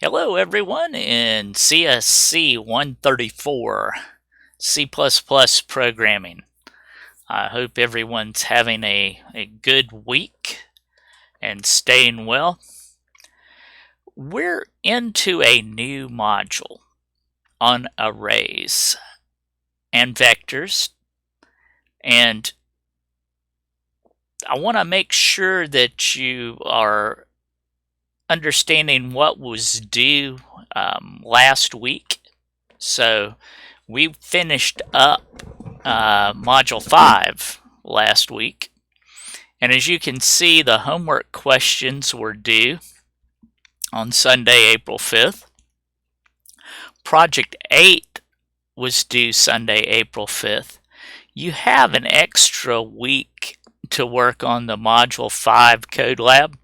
Hello everyone in CSC-134 C++ programming. I hope everyone's having a good week and staying well. We're into a new module on arrays and vectors, and I want to make sure that you are understanding what was due last week. So we finished up module 5 last week, and as you can see, the homework questions were due on Sunday, April 5th. Project 8 was due Sunday, April 5th. You have an extra week to work on the module 5 code lab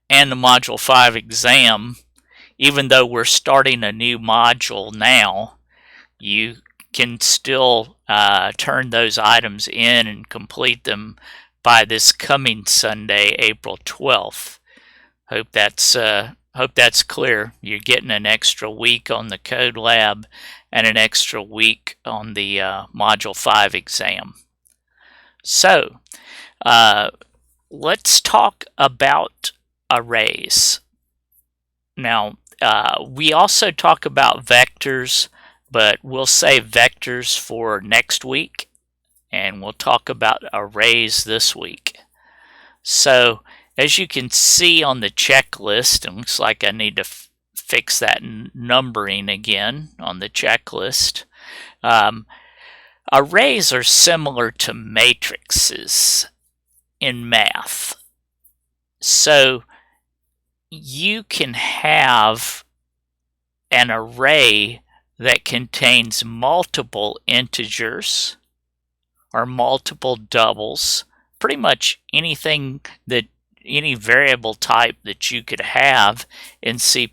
and the module 5 exam. Even though we're starting a new module now, you can still turn those items in and complete them by this coming Sunday, April 12th. Hope that's clear. You're getting an extra week on the code lab and an extra week on the module 5 exam. So let's talk about arrays. Now, we also talk about vectors, but we'll save vectors for next week, and we'll talk about arrays this week. So, as you can see on the checklist, it looks like I need to fix that numbering again on the checklist. Arrays are similar to matrices in math. So, you can have an array that contains multiple integers or multiple doubles, pretty much anything that any variable type that you could have in C++,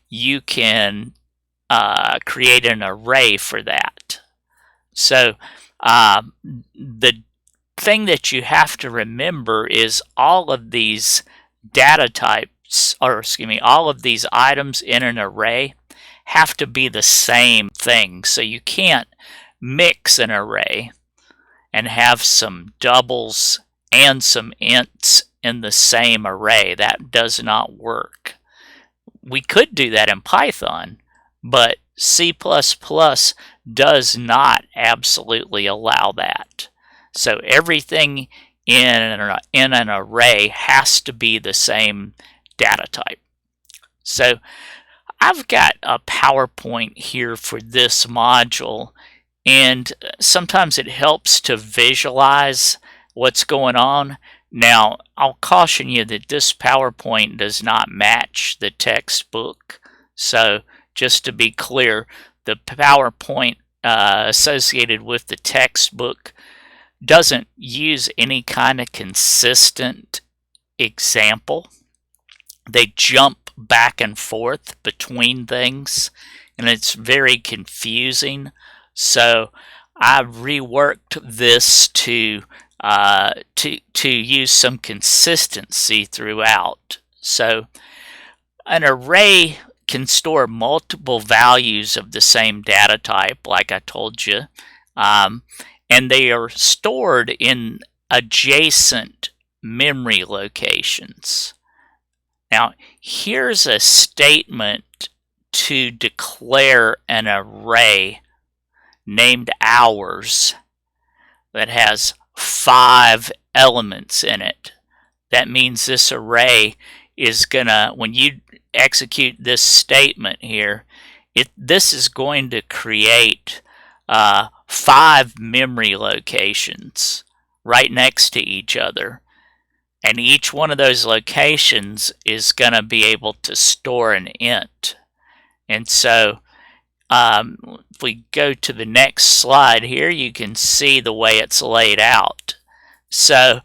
you can create an array for that. So the thing that you have to remember is all of these data types, or excuse me, all of these items in an array have to be the same thing. So you can't mix an array and have some doubles and some ints in the same array. That does not work. We could do that in Python, but C++ does not absolutely allow that. So everything in an array has to be the same data type. So I've got a PowerPoint here for this module, and sometimes it helps to visualize what's going on. Now, I'll caution you that this PowerPoint does not match the textbook. So just to be clear, the PowerPoint associated with the textbook doesn't use any kind of consistent example. They jump back and forth between things, and it's very confusing. So I reworked this to use some consistency throughout. So an array can store multiple values of the same data type, like I told you. And they are stored in adjacent memory locations. Now, here's a statement to declare an array named hours that has 5 elements in it. That means this array is gonna, when you execute this statement here, this is going to create 5 memory locations right next to each other, and each one of those locations is going to be able to store an int. And so if we go to the next slide here, you can see the way it's laid out. So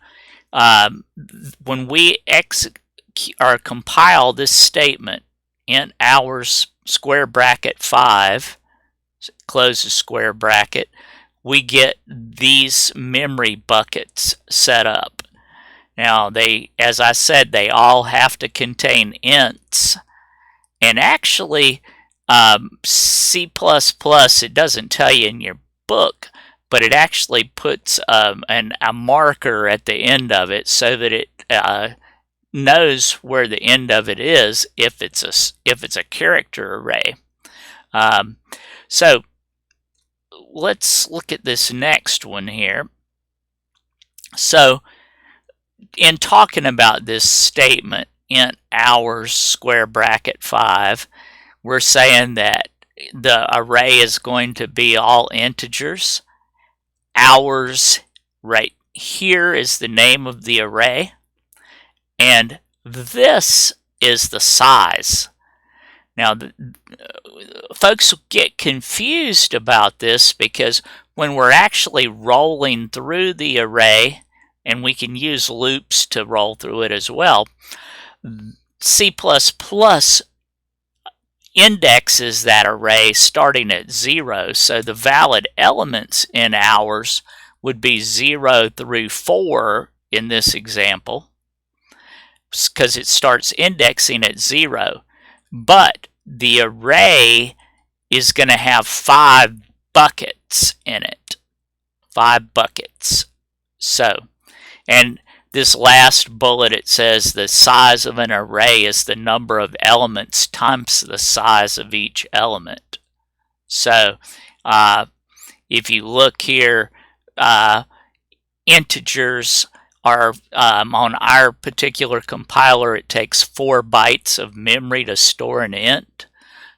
when we compile this statement, int hours square bracket 5, close the square bracket, we get these memory buckets set up. Now, as I said, they all have to contain ints. And actually, C++, it doesn't tell you in your book, but it actually puts a marker at the end of it so that it knows where the end of it is if it's a character array. So let's look at this next one here. So in talking about this statement, int hours square bracket 5, we're saying that the array is going to be all integers. Hours right here is the name of the array, and this is the size. Now, folks get confused about this because when we're actually rolling through the array, and we can use loops to roll through it as well, C++ indexes that array starting at 0, so the valid elements in hours would be 0 through 4 in this example, because it starts indexing at 0. But the array is going to have 5 buckets in it. 5 buckets. So, and this last bullet, it says the size of an array is the number of elements times the size of each element. So if you look here, integers are, on our particular compiler, it takes 4 bytes of memory to store an int.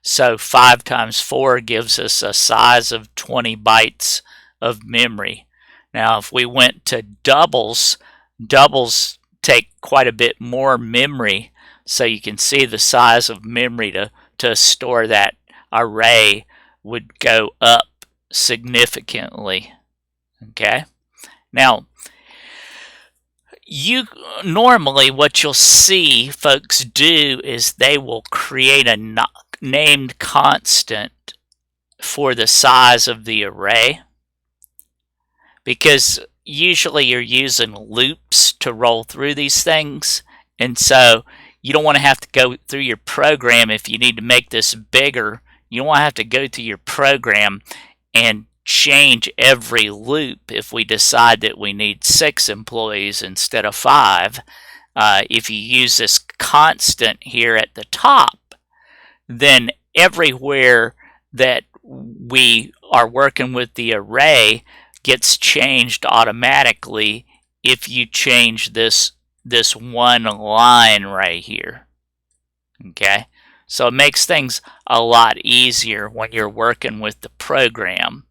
So 5 times 4 gives us a size of 20 bytes of memory. Now if we went to doubles, doubles take quite a bit more memory, so you can see the size of memory to store that array would go up significantly. Okay, now normally what you'll see folks do is they will create a named constant for the size of the array, because usually you're using loops to roll through these things, and so you don't want to have to go through your program. If you need to make this bigger, you don't want to have to go through your program and change every loop if we decide that we need 6 employees instead of 5. If you use this constant here at the top, then everywhere that we are working with the array gets changed automatically if you change this one line right here. Okay, so it makes things a lot easier when you're working with the program.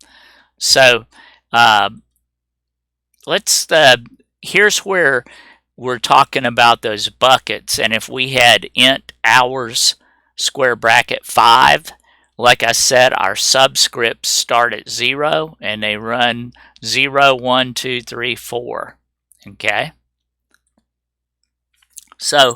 So here's where we're talking about those buckets, and if we had int hours square bracket 5, like I said, our subscripts start at 0 and they run 0, 1, 2, 3, 4. Okay, so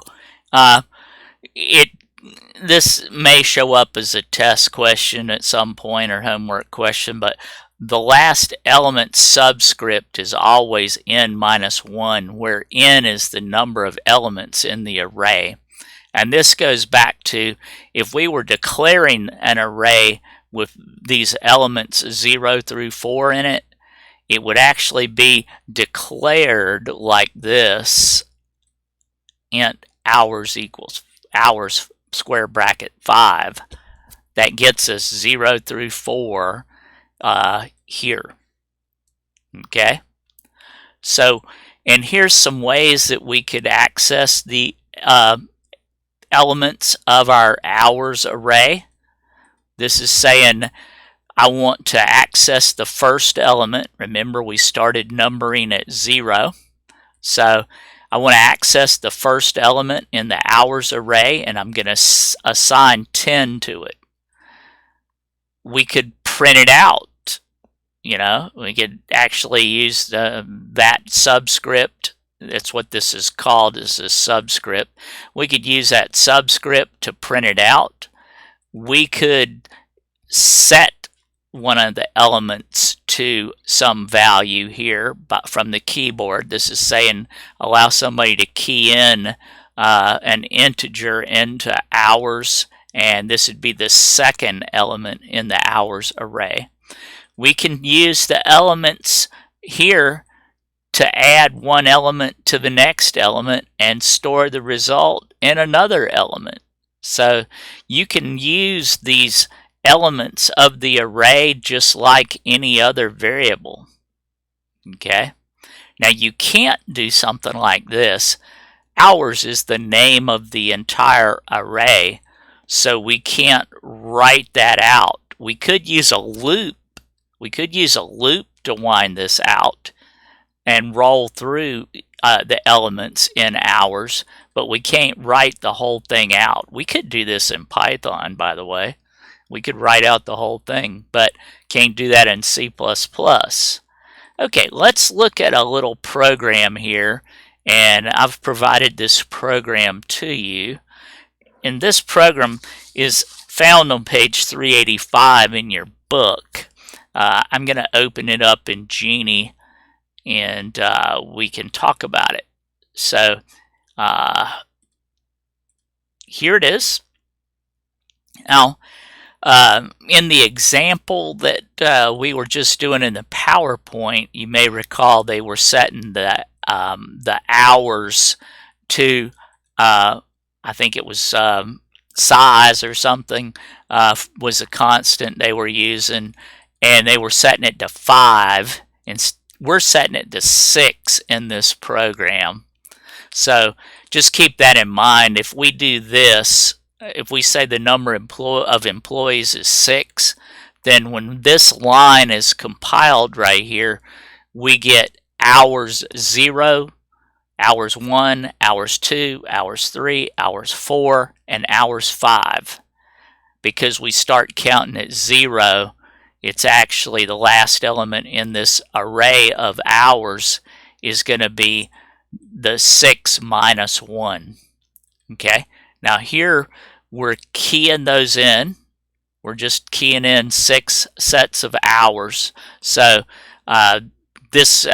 this may show up as a test question at some point or homework question, but the last element subscript is always n minus 1, where n is the number of elements in the array. And this goes back to if we were declaring an array with these elements 0 through 4 in it, it would actually be declared like this: int hours equals hours square bracket 5. That gets us 0 through 4 here. Okay, so, and here's some ways that we could access the elements of our hours array. This is saying I want to access the first element. Remember, we started numbering at 0. So I want to access the first element in the hours array, and I'm going to assign 10 to it. We could print it out. You know, we could actually use that subscript. That's what this is called, is a subscript. We could use that subscript to print it out. We could set one of the elements to some value here but from the keyboard. This is saying allow somebody to key in an integer into hours, and this would be the second element in the hours array. We can use the elements here to add one element to the next element and store the result in another element. So you can use these elements of the array just like any other variable. Okay? Now you can't do something like this. Hours is the name of the entire array, so we can't write that out. We could use a loop. We could use a loop to wind this out and roll through the elements in hours, but we can't write the whole thing out. We could do this in Python, by the way. We could write out the whole thing, but can't do that in C++. Okay, let's look at a little program here, and I've provided this program to you. And this program is found on page 385 in your book. I'm going to open it up in Genie, and we can talk about it. So here it is. Now, in the example that we were just doing in the PowerPoint, you may recall they were setting the hours to, I think it was size or something, was a constant they were using, and they were setting it to 5, and we're setting it to 6 in this program. So just keep that in mind. If we do this, if we say the number of employees is 6, then when this line is compiled right here, we get hours 0, hours 1, hours 2, hours 3, hours 4, and hours 5. Because we start counting at 0, it's actually the last element in this array of hours is going to be the 6 minus 1. Okay, now here we're keying those in. We're just keying in 6 sets of hours. So this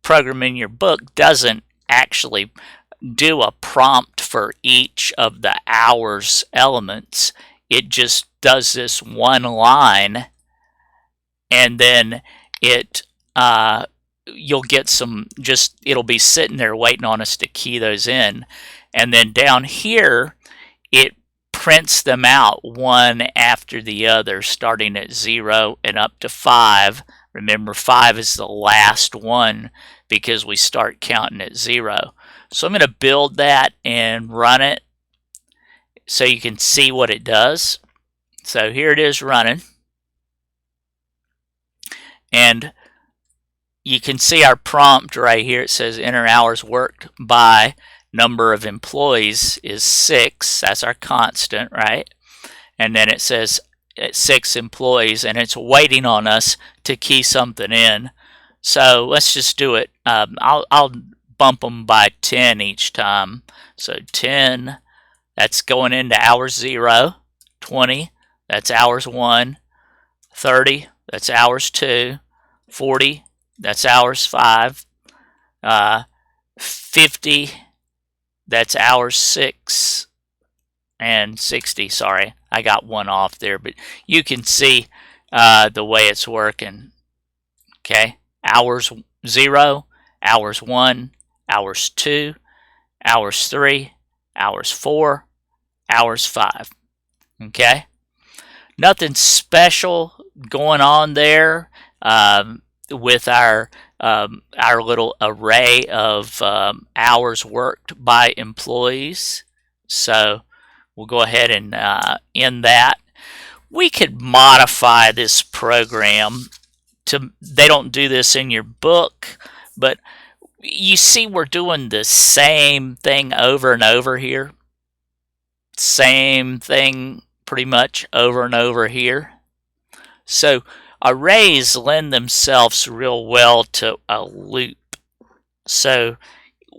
program in your book doesn't actually do a prompt for each of the hours elements. It just does this one line, and then it you'll get some, just it'll be sitting there waiting on us to key those in, and then down here it prints them out one after the other, starting at 0 and up to 5. Remember, 5 is the last one because we start counting at 0. So I'm going to build that and run it so you can see what it does. So here it is running, and you can see our prompt right here. It says enter hours worked by number of employees is 6. That's our constant, right? And then it says 6 employees, and it's waiting on us to key something in. So let's just do it. I'll bump them by 10 each time. So 10, that's going into hours 0. 20, that's hours 1. 30, that's hours 2. 40, that's hours 5. 50, that's hours 6. And 60, sorry, I got one off there, but you can see the way it's working. Okay, hours 0, hours 1, hours 2, hours 3, hours 4, hours 5. Okay, nothing special going on there with our little array of hours worked by employees. So we'll go ahead and end that. We could modify this program to, they don't do this in your book, but you see we're doing the same thing over and over here. Same thing pretty much over and over here. So arrays lend themselves real well to a loop. So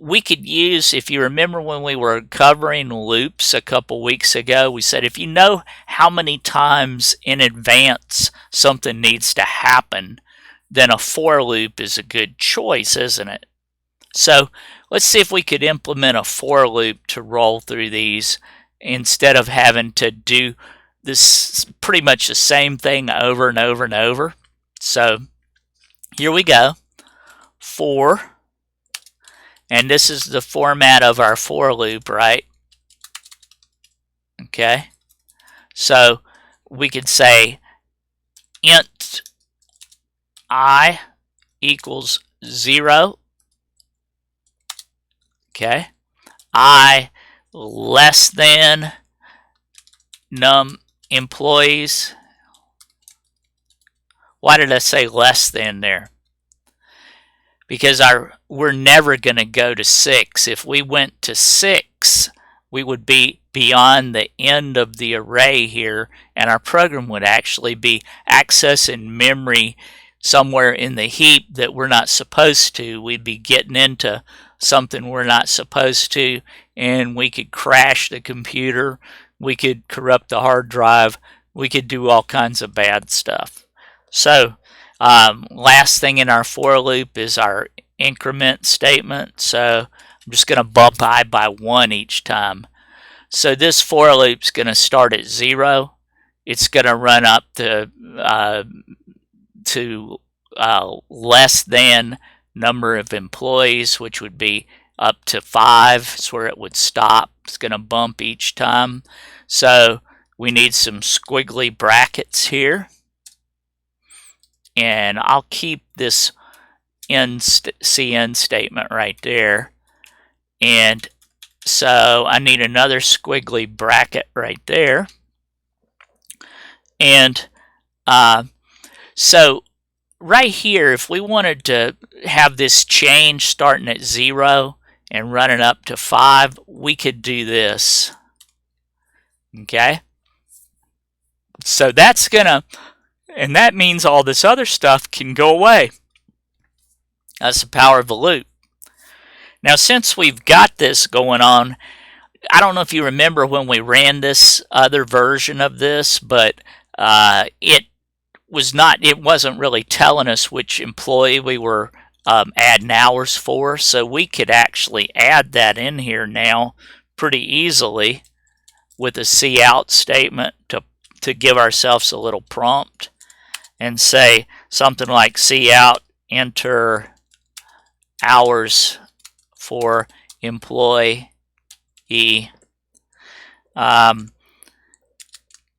we could use, if you remember when we were covering loops a couple weeks ago, we said if you know how many times in advance something needs to happen, then a for loop is a good choice, isn't it? So let's see if we could implement a for loop to roll through these instead of having to do this pretty much the same thing over and over and over. So here we go. For, and this is the format of our for loop, right? Okay. So we could say int I equals 0. Okay. I less than num employees. Why did I say less than there? Because we're never going to go to 6. If we went to 6, we would be beyond the end of the array here, and our program would actually be accessing memory somewhere in the heap that we're not supposed to. We'd be getting into something we're not supposed to, and we could crash the computer, we could corrupt the hard drive, we could do all kinds of bad stuff. So last thing in our for loop is our increment statement. So I'm just going to bump I by 1 each time. So this for loop is going to start at 0. It's going to run up to less than number of employees, which would be up to 5. Is where it would stop. It's going to bump each time. So we need some squiggly brackets here. And I'll keep this CN statement right there. And so I need another squiggly bracket right there. And so right here, if we wanted to have this change starting at 0 and running up to 5, we could do this. Okay? So that's gonna, and that means all this other stuff can go away. That's the power of the loop. Now, since we've got this going on, I don't know if you remember when we ran this other version of this, but it wasn't really telling us which employee we were adding hours for, so we could actually add that in here now pretty easily with a cout statement to give ourselves a little prompt and say something like cout enter hours for employee,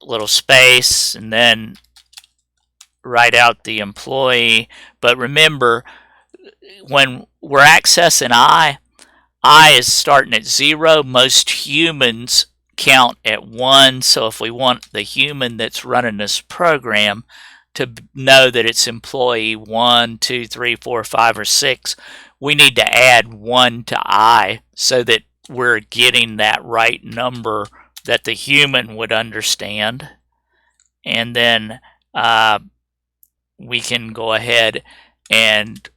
little space, and then write out the employee. But remember, when we're accessing I is starting at 0. Most humans count at 1. So if we want the human that's running this program to know that it's employee 1, 2, 3, 4, 5, or 6, we need to add 1 to I so that we're getting that right number that the human would understand. And then we can go ahead and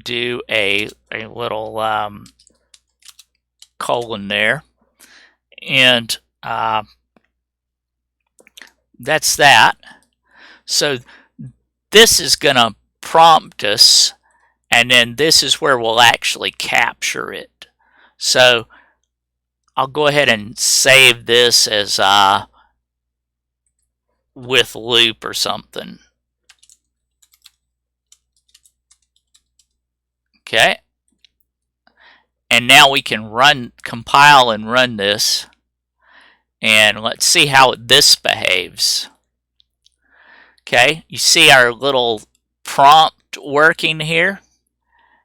do a little colon there. And that's that. So this is going to prompt us, and then this is where we'll actually capture it. So I'll go ahead and save this as with loop or something. Okay. And now we can compile and run this. And let's see how this behaves. Okay, you see our little prompt working here.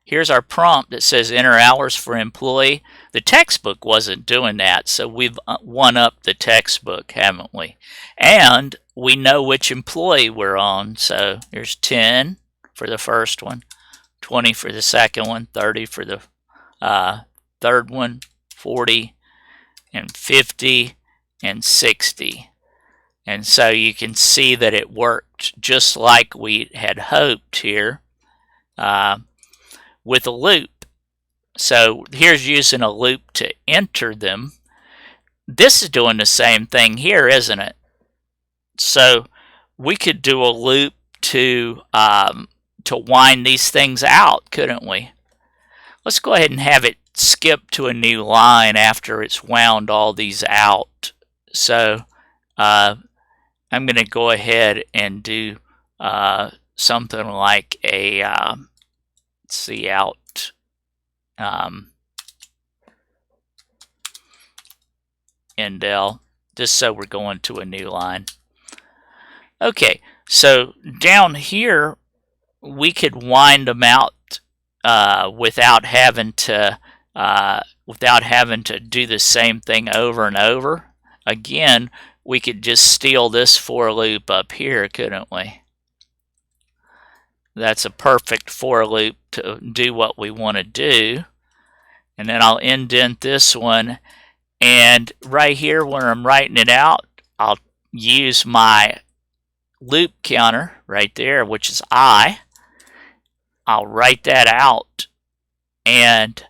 Here's our prompt that says enter hours for employee. The textbook wasn't doing that, so we've one-upped the textbook, haven't we? And we know which employee we're on. So here's 10 for the first one, 20 for the second one, 30 for the third one, 40 and 50 and 60. And so you can see that it worked just like we had hoped here with a loop. So here's using a loop to enter them. This is doing the same thing here, isn't it? So we could do a loop to wind these things out, couldn't we? Let's go ahead and have it skip to a new line after it's wound all these out. So I'm going to go ahead and do something like a let's see, out indel, just so we're going to a new line. Okay, so down here we could wind them out without having to do the same thing over and over. Again, we could just steal this for loop up here, couldn't we? That's a perfect for loop to do what we want to do. And then I'll indent this one, and right here when I'm writing it out, I'll use my loop counter right there, which is I. I'll write that out, and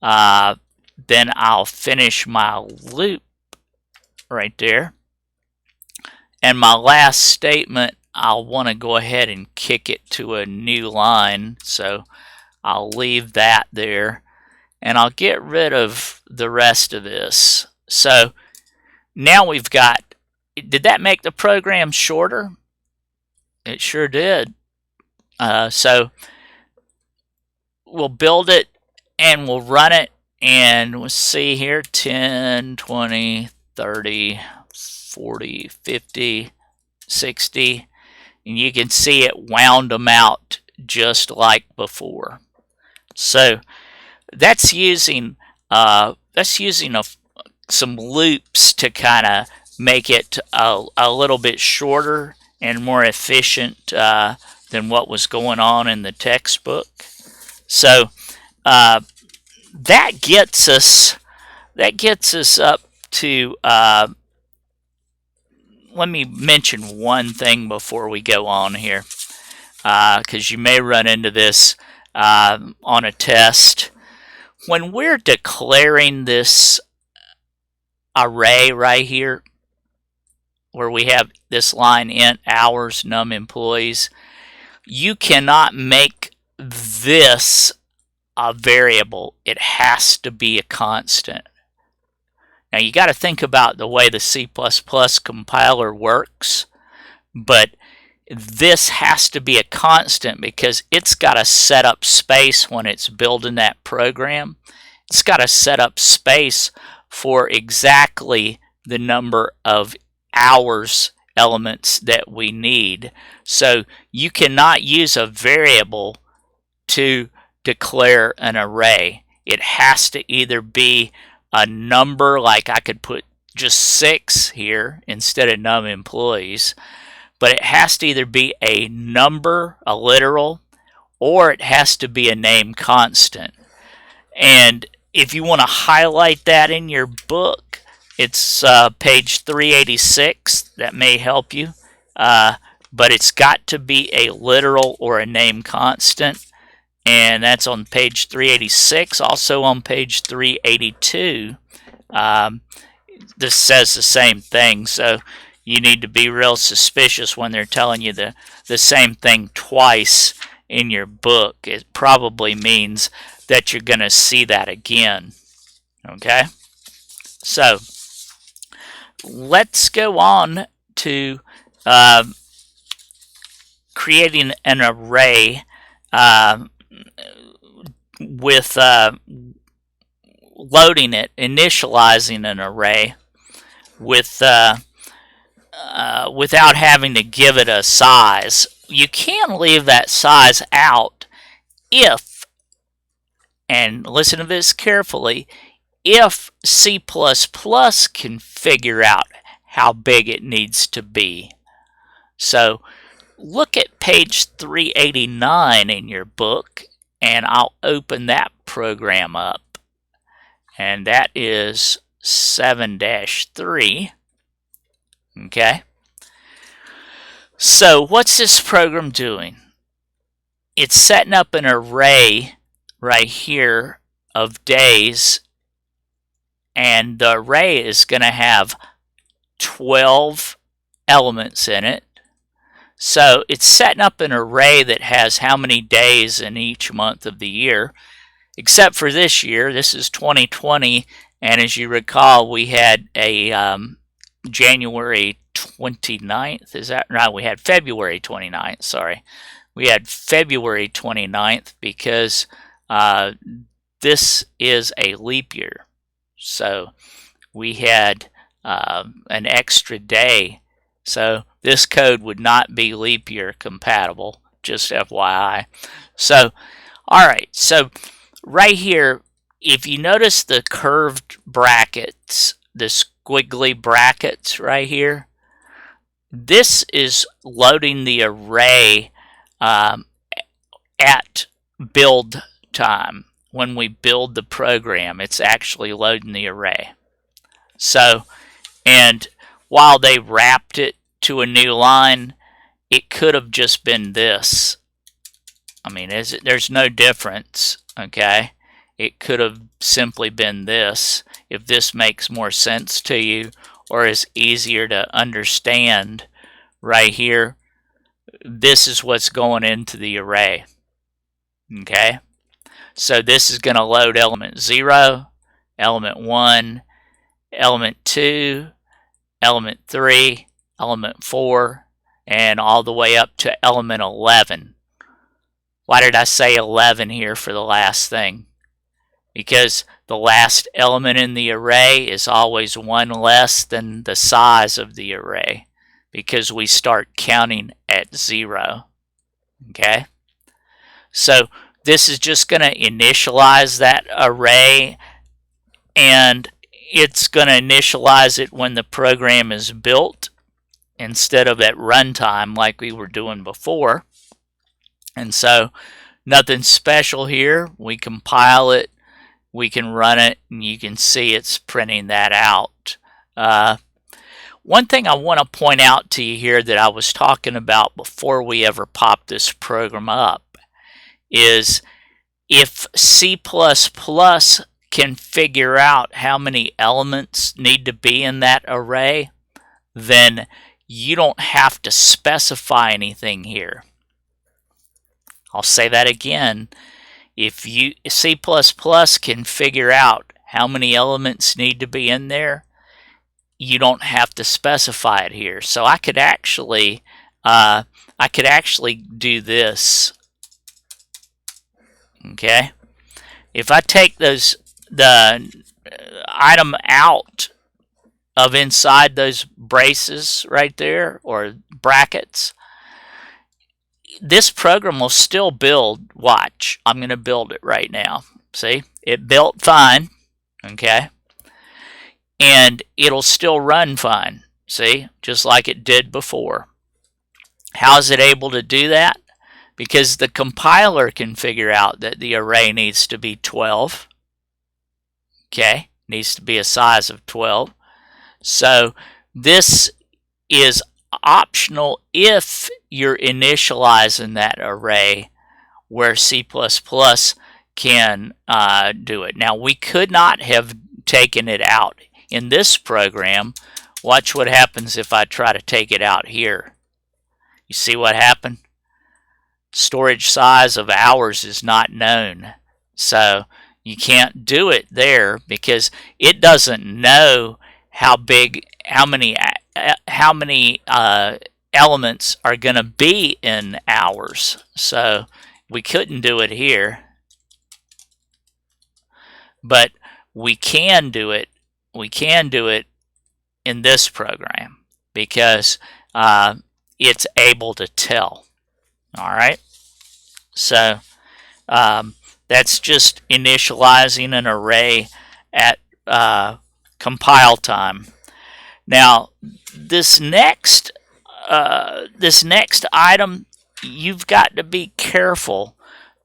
then I'll finish my loop right there. And my last statement, I'll want to go ahead and kick it to a new line, so I'll leave that there, and I'll get rid of the rest of this. So now we've got, did that make the program shorter? It sure did. So we'll build it and we'll run it, and we'll see here 10, 20, 30, 40, 50, 60, and you can see it wound them out just like before. So that's using some loops to kind of make it a little bit shorter and more efficient than what was going on in the textbook. So that gets us up to. Let me mention one thing before we go on here, because you may run into this on a test. When we're declaring this array right here, where we have this line int hours num employees, you cannot make this a variable. It has to be a constant. Now you got to think about the way the C++ compiler works, but this has to be a constant because it's got to set up space when it's building that program. It's got to set up space for exactly the number of hours elements that we need. So you cannot use a variable to declare an array. It has to either be a number, like I could put just 6 here instead of num employees, but it has to either be a number, a literal, or it has to be a name constant. And if you want to highlight that in your book, it's page 386. That may help you. But it's got to be a literal or a name constant. And that's on page 386. Also on page 382, this says the same thing. So you need to be real suspicious when they're telling you the same thing twice in your book. It probably means that you're going to see that again. Okay? So let's go on to creating an array with loading it, initializing an array with without having to give it a size. You can leave that size out if, and listen to this carefully, if C++ can figure out how big it needs to be. So look at page 389 in your book, and I'll open that program up. And that is 7-3. Okay. So what's this program doing? It's setting up an array right here of days, and the array is going to have 12 elements in it. So it's setting up an array that has how many days in each month of the year, except for this year. This is 2020, and as you recall, we had a January 29th. Is that right? We had February 29th, sorry. We had February 29th because this is a leap year. So we had an extra day. So this code would not be leap year compatible, just FYI. So, all right, so right here, if you notice the curved brackets, the squiggly brackets right here, this is loading the array at build time. When we build the program, it's actually loading the array. So, and while they wrapped it to a new line, it could have just been this. I mean, there's no difference, okay? It could have simply been this, if this makes more sense to you or is easier to understand. Right here, this is what's going into the array, okay? So this is going to load element 0, element 1, element 2, element 3, element 4, and all the way up to element 11. Why did I say 11 here for the last thing? Because the last element in the array is always one less than the size of the array, because we start counting at 0. Okay? So this is just going to initialize that array, and it's going to initialize it when the program is built instead of at runtime like we were doing before. And so nothing special here. We compile it, we can run it, and you can see it's printing that out. One thing I want to point out to you here that I was talking about before we ever popped this program up is if C++ can figure out how many elements need to be in that array, then you don't have to specify anything here. I'll say that again. If C++ can figure out how many elements need to be in there, you don't have to specify it here. So I could actually do this. Okay, if I take the item out of inside those braces right there, or brackets, this program will still build. Watch, I'm going to build it right now. See, it built fine, okay, and it'll still run fine. See, just like it did before. How is it able to do that? Because the compiler can figure out that the array needs to be 12. Okay, needs to be a size of 12. So this is optional if you're initializing that array where C++ can do it. Now, we could not have taken it out in this program. Watch what happens if I try to take it out here. You see what happened? Storage size of hours is not known. So you can't do it there because it doesn't know how many elements are going to be in hours. So we couldn't do it here, but we can do it. We can do it in this program because it's able to tell. All right. So that's just initializing an array at compile time. Now, this next item, you've got to be careful.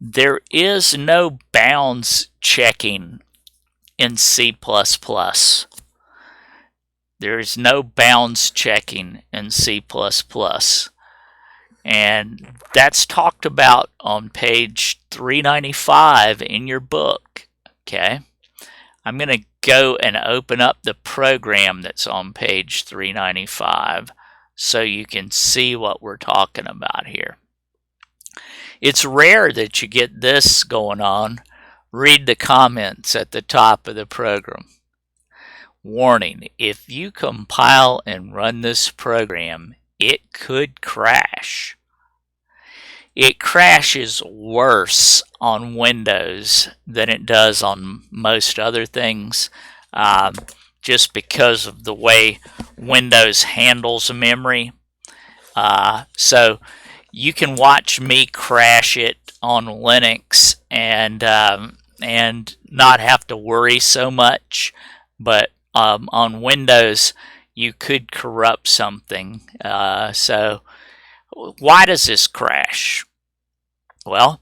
There is no bounds checking in C++. There is no bounds checking in C++. And that's talked about on page 395 in your book. Okay, I'm going to go and open up the program that's on page 395 so you can see what we're talking about here. It's rare that you get this going on. Read the comments at the top of the program. Warning, if you compile and run this program, it could crash. It crashes worse on Windows than it does on most other things, just because of the way Windows handles memory. So you can watch me crash it on Linux and not have to worry so much, but on Windows you could corrupt something. So why does this crash? Well,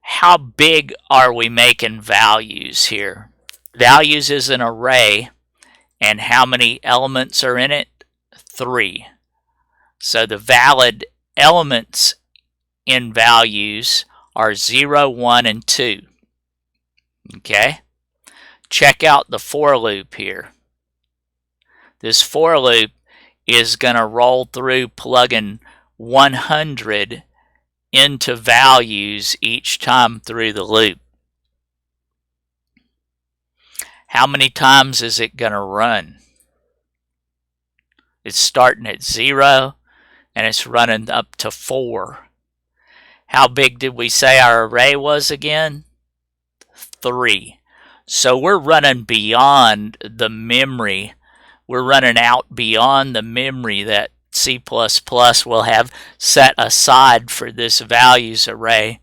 how big are we making values here? Values is an array, and how many elements are in it? 3. So the valid elements in values are 0, 1, and 2. Okay? Check out the for loop here. This for loop is going to roll through plugging 100 into values each time through the loop. How many times is it going to run? It's starting at 0 and it's running up to 4. How big did we say our array was again? 3. So we're running beyond the memory. We're running out beyond the memory that C++ will have set aside for this values array,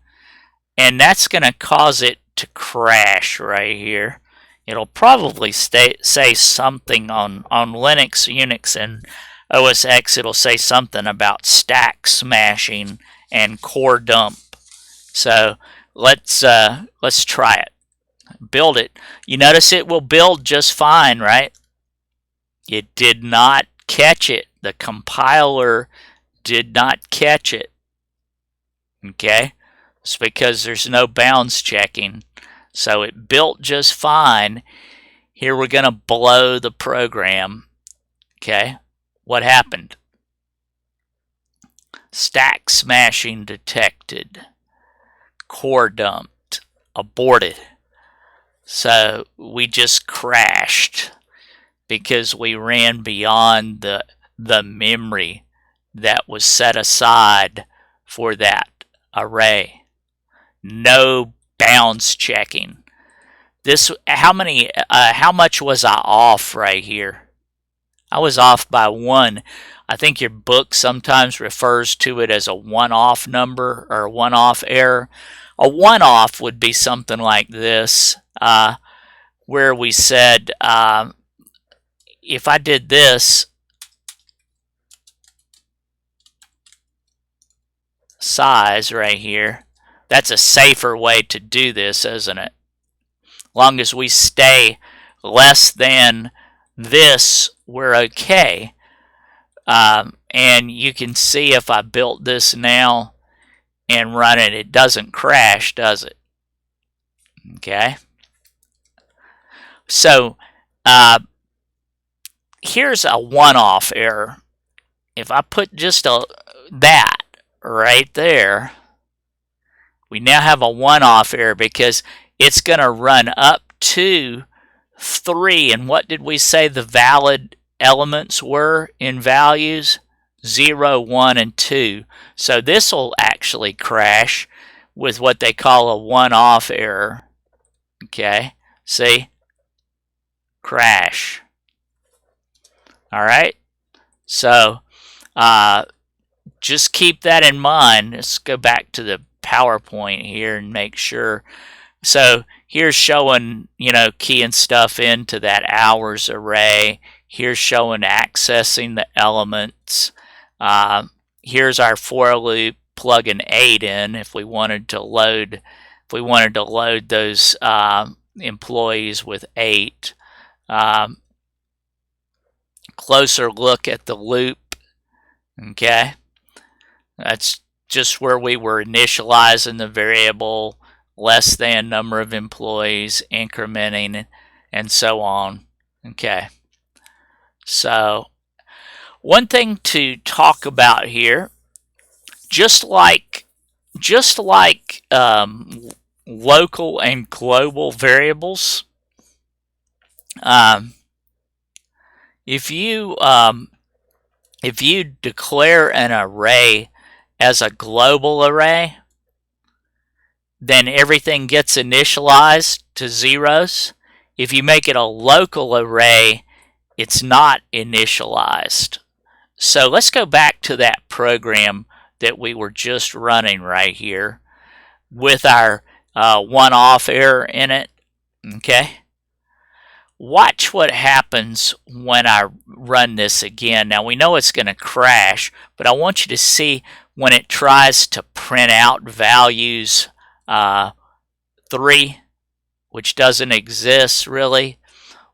and that's going to cause it to crash right here. It'll probably say something on Linux, Unix, and OS X. It'll say something about stack smashing and core dump. So let's try it. Build it. You notice it will build just fine, right? It did not catch it. The compiler did not catch it. Okay? It's because there's no bounds checking. So it built just fine. Here we're going to blow the program. Okay? What happened? Stack smashing detected. Core dumped. Aborted. So we just crashed because we ran beyond the memory that was set aside for that array. No bounds checking. This how much was I off right here? I was off by 1. I think your book sometimes refers to it as a one-off number or a one-off error. A one-off would be something like this, where we said if I did this size right here, that's a safer way to do this, isn't it? Long as we stay less than this, we're okay. And you can see if I built this now and run it, it doesn't crash, does it? Okay. So here's a one-off error. If I put just that right there, we now have a one-off error because it's going to run up to 3. And what did we say the valid elements were in values? 0, 1, and 2. So this will actually crash with what they call a one-off error. Okay, see? Crash. All right, so just keep that in mind. Let's go back to the PowerPoint here and make sure. So here's showing, keying stuff into that hours array. Here's showing accessing the elements. Here's our for loop plugging 8 in if we wanted to load those employees with 8. Closer look at the loop. Okay, that's just where we were initializing the variable less than number of employees, incrementing, and so on. Okay. So one thing to talk about here, just like local and global variables, if you declare an array as a global array, then everything gets initialized to zeros. If you make it a local array, it's not initialized. So let's go back to that program that we were just running right here with our one-off error in it. Okay. Watch what happens when I run this again. Now we know it's going to crash, but I want you to see when it tries to print out values 3, which doesn't exist really.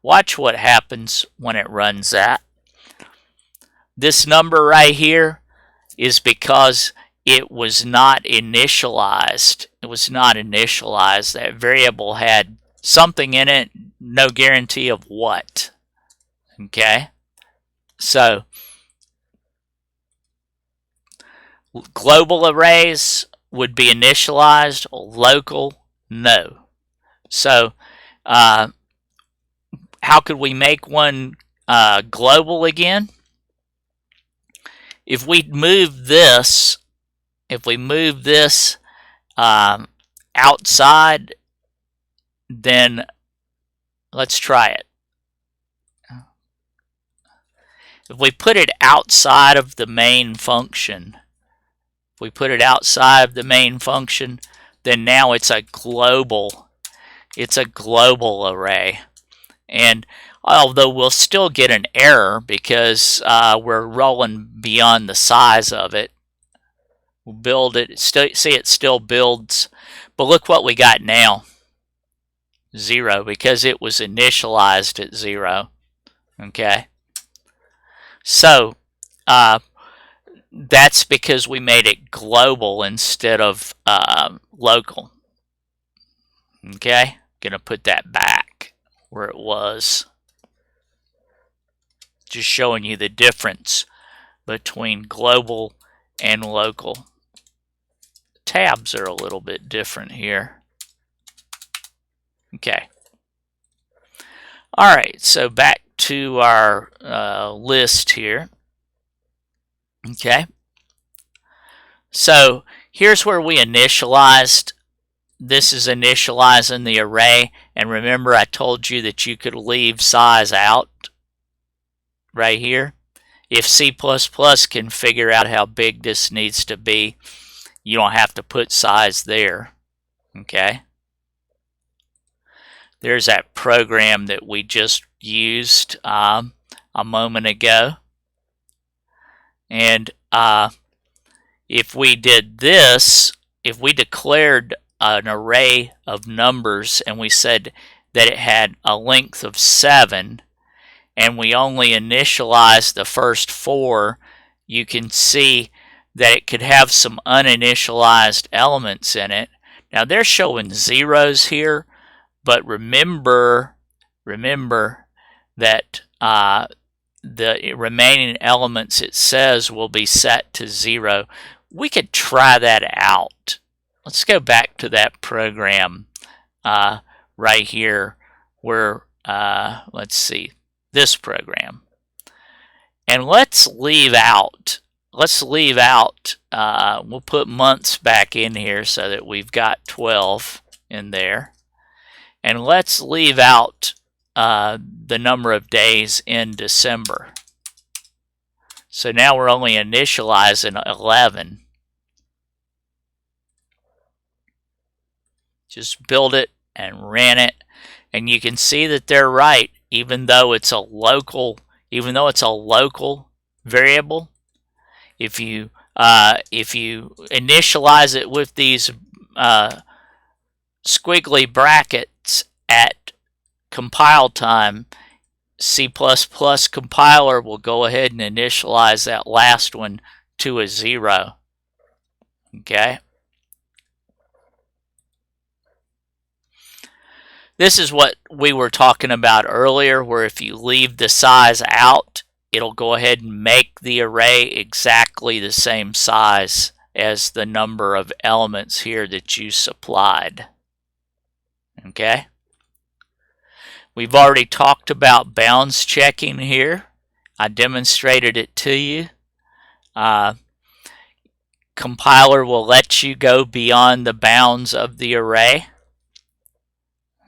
Watch what happens when it runs that. This number right here is because it was not initialized. It was not initialized. That variable had something in it, no guarantee of what. Okay? So, global arrays would be initialized, local, no. So, how could we make one global again? If we move this, outside, then let's try it. If we put it outside of the main function, then now it's a global array. And although we'll still get an error because we're rolling beyond the size of it, we'll build it. See, it still builds, but look what we got now. 0, because it was initialized at 0. Okay. So that's because we made it global instead of local. Okay. Gonna put that back where it was. Just showing you the difference between global and local. Tabs are a little bit different here. Okay. All right, so back to our list here. Okay. So here's where we initialized. This is initializing the array, and remember I told you that you could leave size out right here. If C++ can figure out how big this needs to be, you don't have to put size there. Okay. There's that program that we just used a moment ago. And if we did this, if we declared an array of numbers and we said that it had a length of 7 and we only initialized the first 4, you can see that it could have some uninitialized elements in it. Now they're showing zeros here, but remember that the remaining elements, it says, will be set to 0. We could try that out. Let's go back to that program right here where, let's see, this program. And let's leave out, we'll put months back in here so that we've got 12 in there. And let's leave out the number of days in December. So now we're only initializing 11. Just build it and ran it, and you can see that they're right. Even though it's a local variable, if you initialize it with these squiggly brackets at compile time, C++ compiler will go ahead and initialize that last one to a 0. Okay. This is what we were talking about earlier, where if you leave the size out, it'll go ahead and make the array exactly the same size as the number of elements here that you supplied. Okay? We've already talked about bounds checking here. I demonstrated it to you. Compiler will let you go beyond the bounds of the array.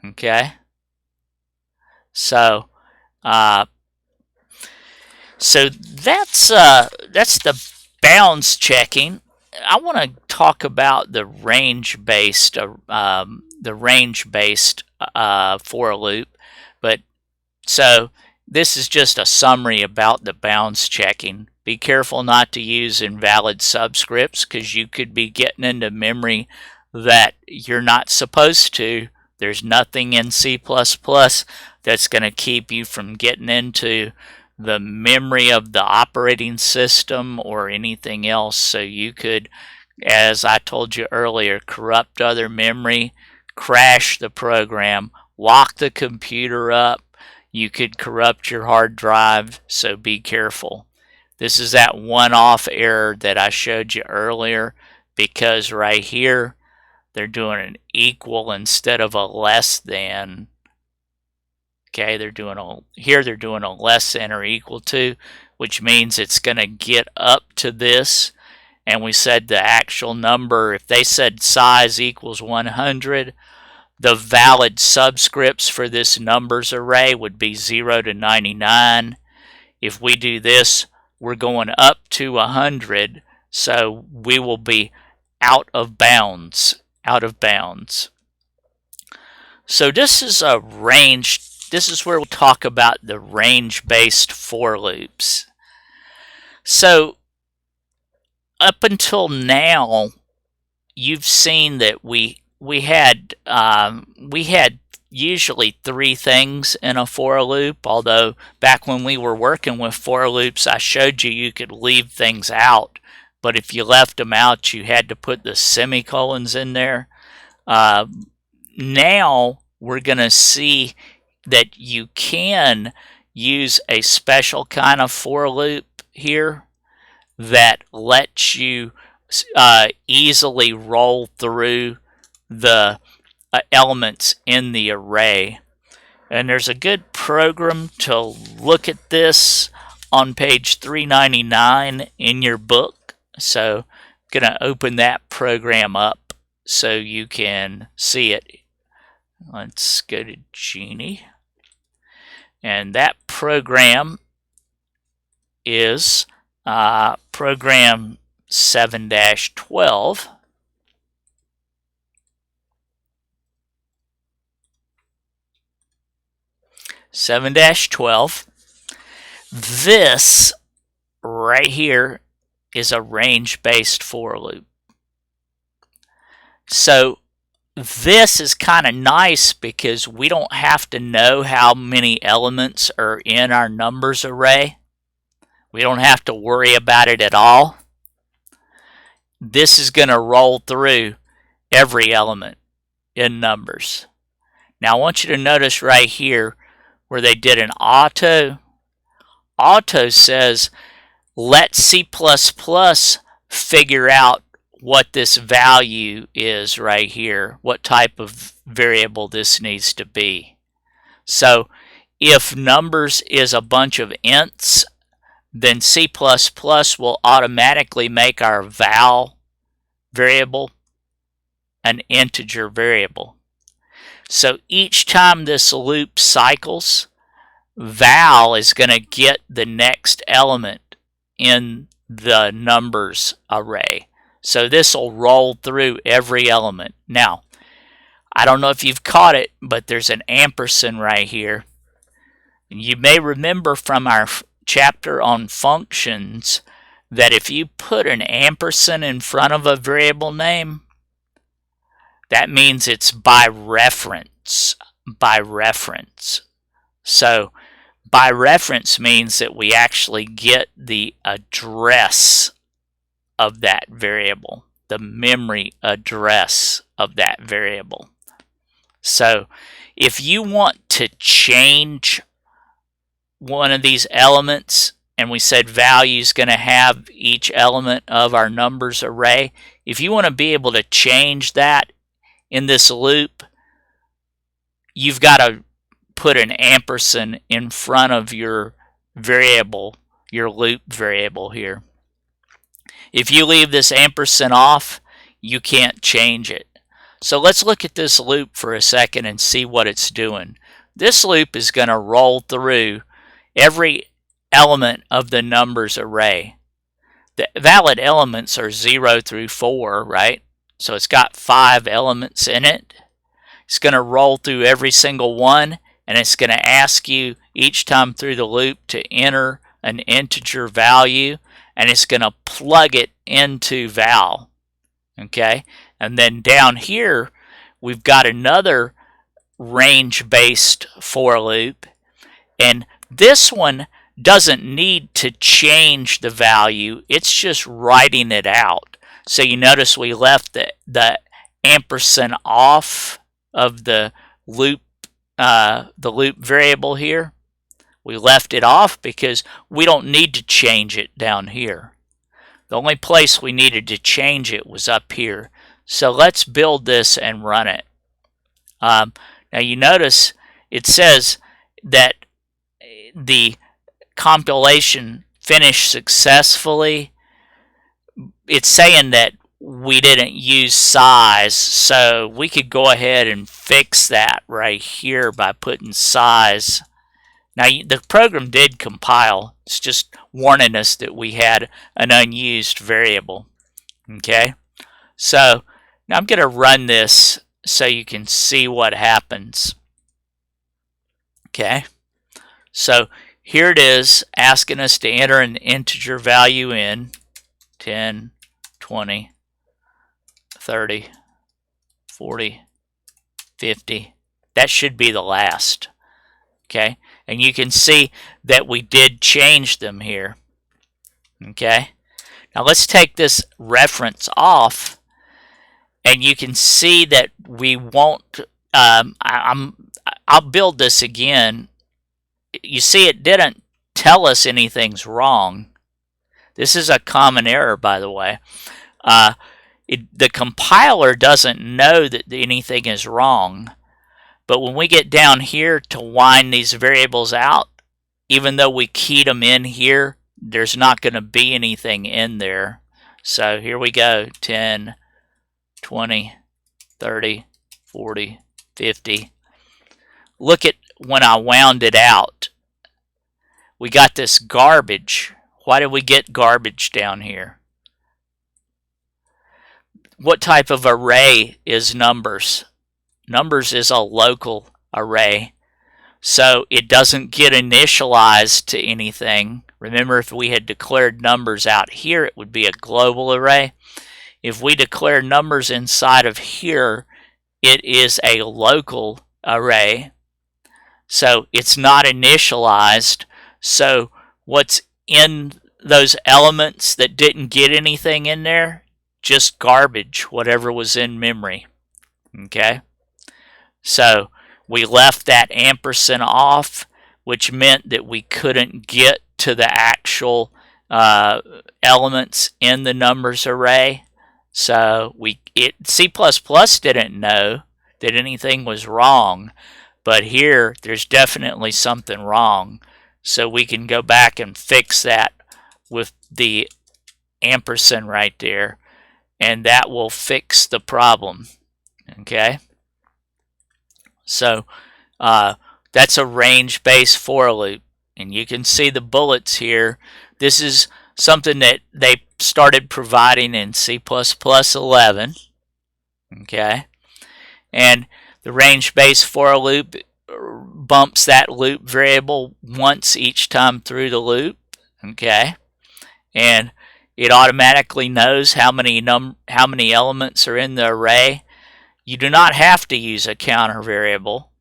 Okay? So that's the bounds checking. I want to talk about the range-based for loop. But so this is just a summary about the bounds checking. Be careful not to use invalid subscripts, because you could be getting into memory that you're not supposed to. There's nothing in C++ that's going to keep you from getting into the memory of the operating system or anything else. So you could, as I told you earlier, corrupt other memory, crash the program, lock the computer up. You could corrupt your hard drive, so be careful. This is that one-off error that I showed you earlier, because right here they're doing an equal instead of a less than. Okay, they're doing a less than or equal to, which means it's going to get up to this. And we said the actual number, if they said size equals 100, the valid subscripts for this numbers array would be 0 to 99. If we do this, we're going up to 100, so we will be out of bounds. So this is a range. This is where we'll talk about the range-based for loops. So up until now, you've seen that we had usually 3 things in a for loop, although back when we were working with for loops, I showed you could leave things out, but if you left them out, you had to put the semicolons in there. Now we're going to see that you can use a special kind of for loop here that lets you easily roll through the elements in the array. And there's a good program to look at this on page 399 in your book. So I'm going to open that program up so you can see it. Let's go to Genie. And that program is program 7-12. This right here is a range-based for loop. So this is kind of nice because we don't have to know how many elements are in our numbers array. We don't have to worry about it at all. This is going to roll through every element in numbers. Now I want you to notice right here where they did an auto. Auto says let C++ figure out what this value is right here, what type of variable this needs to be. So if numbers is a bunch of ints, then C++ will automatically make our val variable an integer variable. So each time this loop cycles, val is going to get the next element in the numbers array. So this will roll through every element. Now, I don't know if you've caught it, but there's an ampersand right here. You may remember from our chapter on functions that if you put an ampersand in front of a variable name, that means it's by reference. So by reference means that we actually get the address of that variable, the memory address of that variable. So If you want to change one of these elements, and we said value is going to have each element of our numbers array, if you want to be able to change that in this loop, you've got to put an ampersand in front of your variable, your loop variable here. If you leave this ampersand off, you can't change it. So let's look at this loop for a second and see what it's doing. This loop is going to roll through every element of the numbers array. The valid elements are 0 through 4, right? So it's got 5 elements in it. It's going to roll through every single one, and it's going to ask you each time through the loop to enter an integer value, and it's going to plug it into val. Okay? And then down here, we've got another range-based for loop, and this one doesn't need to change the value. It's just writing it out. So you notice we left the ampersand off of the loop variable here. We left it off because we don't need to change it down here. The only place we needed to change it was up here. So let's build this and run it. Now you notice it says that the compilation finished successfully. It's saying that we didn't use size, so we could go ahead and fix that right here by putting size. Now the program did compile. It's just warning us that we had an unused variable. Okay, so now I'm going to run this so you can see what happens. Okay, so here it is asking us to enter an integer value in 10, 20, 30, 40, 50. That should be the last. Okay, and you can see that we did change them here. Okay, now let's take this reference off, and you can see that we won't. I'll build this again. You see, it didn't tell us anything's wrong. This is a common error, by the way. The compiler doesn't know that anything is wrong, but when we get down here to wind these variables out, even though we keyed them in here, there's not going to be anything in there. So here we go, 10, 20, 30, 40, 50. Look at when I wound it out. We got this garbage. Why did we get garbage down here? What type of array is numbers? Numbers is a local array, so it doesn't get initialized to anything. Remember, if we had declared numbers out here, it would be a global array. If we declare numbers inside of here, it is a local array, so it's not initialized. So what's in those elements that didn't get anything in there? Just garbage, whatever was in memory. Okay, so we left that ampersand off, which meant that we couldn't get to the actual elements in the numbers array. So C++ didn't know that anything was wrong, but here there's definitely something wrong. So we can go back and fix that with the ampersand right there, and that will fix the problem. Okay, so that's a range-based for loop, and you can see the bullets here. This is something that they started providing in C++11. Okay, and the range-based for loop bumps that loop variable once each time through the loop. Okay, and it automatically knows how many elements are in the array. You do not have to use a counter variable,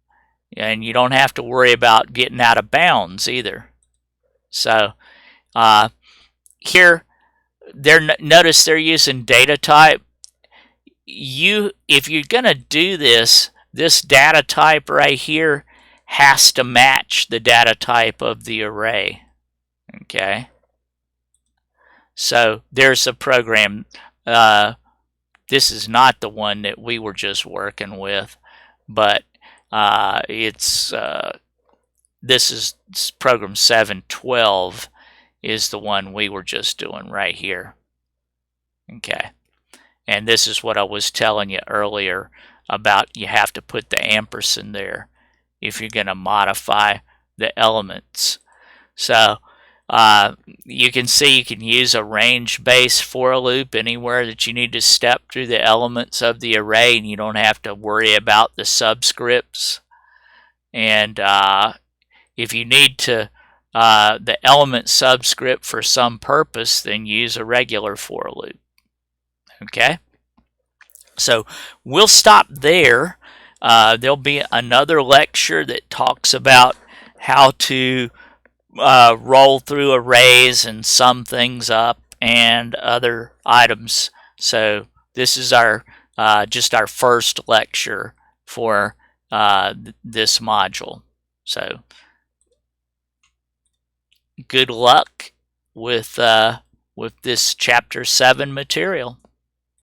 and you don't have to worry about getting out of bounds either. So here, notice they're using data type. If you're going to do this, this data type right here has to match the data type of the array. Okay, so there's a program. This is not the one that we were just working with, but this is program 712 is the one we were just doing right here. Okay, and this is what I was telling you earlier about. You have to put the ampersand there if you're going to modify the elements. So you can see you can use a range-based for loop anywhere that you need to step through the elements of the array, and you don't have to worry about the subscripts. And if you need to the element subscript for some purpose, then use a regular for loop. Okay, so we'll stop there. There'll be another lecture that talks about how to roll through arrays and sum things up and other items. So this is our just our first lecture for this module. So good luck with this chapter 7 material.